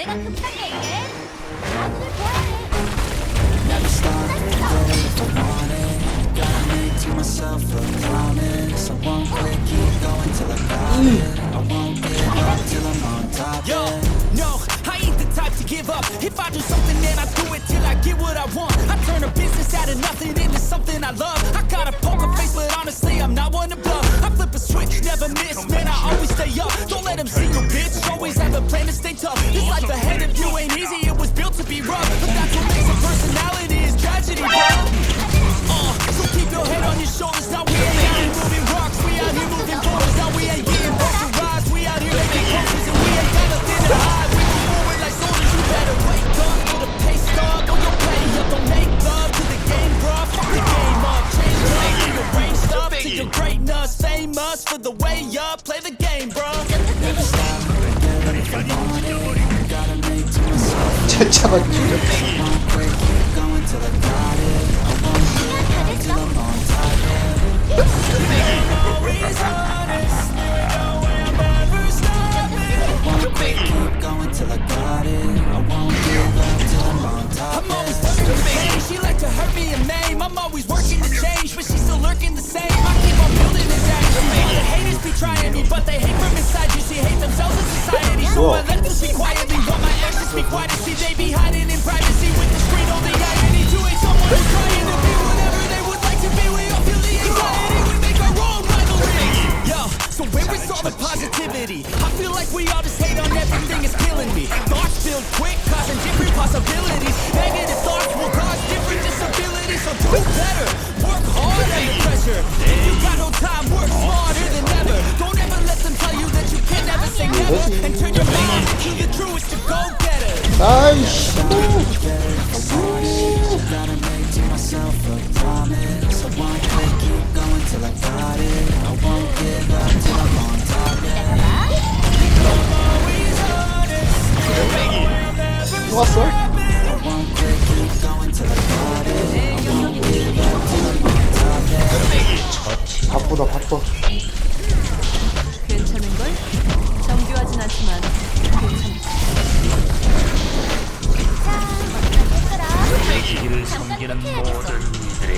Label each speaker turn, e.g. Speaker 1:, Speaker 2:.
Speaker 1: 내가 급하게 할게. 아들을 좋아해.
Speaker 2: Never stop, get if I want it. Gotta make to myself a promise. I won't quit, keep going till I got it. I won't give up till I'm on top.
Speaker 3: Yo, no, I ain't the type to give up. If I do something, then I do it till I get what I want. I turn a business out of nothing into something I love. I got a poker face, but honestly, I'm not one to bluff. I flip a switch, never miss, man, I always stay up. Don't let them see you, bitch, always have a plan to stay tough. This life ahead of you ain't easy, it was built to be rough. But that's what makes a personality is tragedy, bro. So keep your head on your shoulders. Now we ain't out here moving rocks, we out here moving boulders. Now we ain't getting pressurized, we out here making crosses. And we ain't got nothing to hide, we move forward like soldiers. You better wake up for the pay stub, or you'll pay up. Don't make love to the game, bro. Fuck the game up, change up to your brain stuff, to your greatness. Famous for the way up, play the game, bro.
Speaker 2: Never stop, get if I want it. Gotta make to myself
Speaker 4: 차차가
Speaker 2: I won't quit, keep going till I got it. I won't give up till I'm on top.
Speaker 3: Always honest, there ain't no way I'm ever stopping.
Speaker 2: I won't quit, keep going till I got it. I won't give up till I'm on top.
Speaker 3: I'm always working to change. She like to hurt me and maim. I'm always working to change, but she's still lurking the same. I keep on building this action. The haters be trying me, but they hate from inside. You see, hate themselves in society. So I let them speak quietly, but my actions speak quiet. See, they be hiding in privacy with the screen on the irony. To hate someone who's trying to be whatever they would like to be. We all feel the anxiety. We make our own rivalries. Yo, so where is all the positivity? I feel like we all just hate on everything. It's killing me. Thoughts build quick, causing different possibilities. Negative thoughts will cause different disabilities. So do better, work hard under pressure. If you got no time, work smarter than ever. Don't ever let them tell you that you can never say never. And turn your mind to the truest to go getter.
Speaker 4: 아이씨
Speaker 2: Gotta make to myself a promise. I won't quit, keep going till I got it. I won't give up till I'm on top.
Speaker 4: 좋았어?
Speaker 2: I won't quit, keep going till I got it. I won't give up till I'm on top.
Speaker 4: 바쁘다 바빠.
Speaker 5: 괜찮은걸? 정교하진 않지만 괜찮지.
Speaker 1: 자, 어떻게 했더라?
Speaker 6: 길을 섬기는 모든 이들의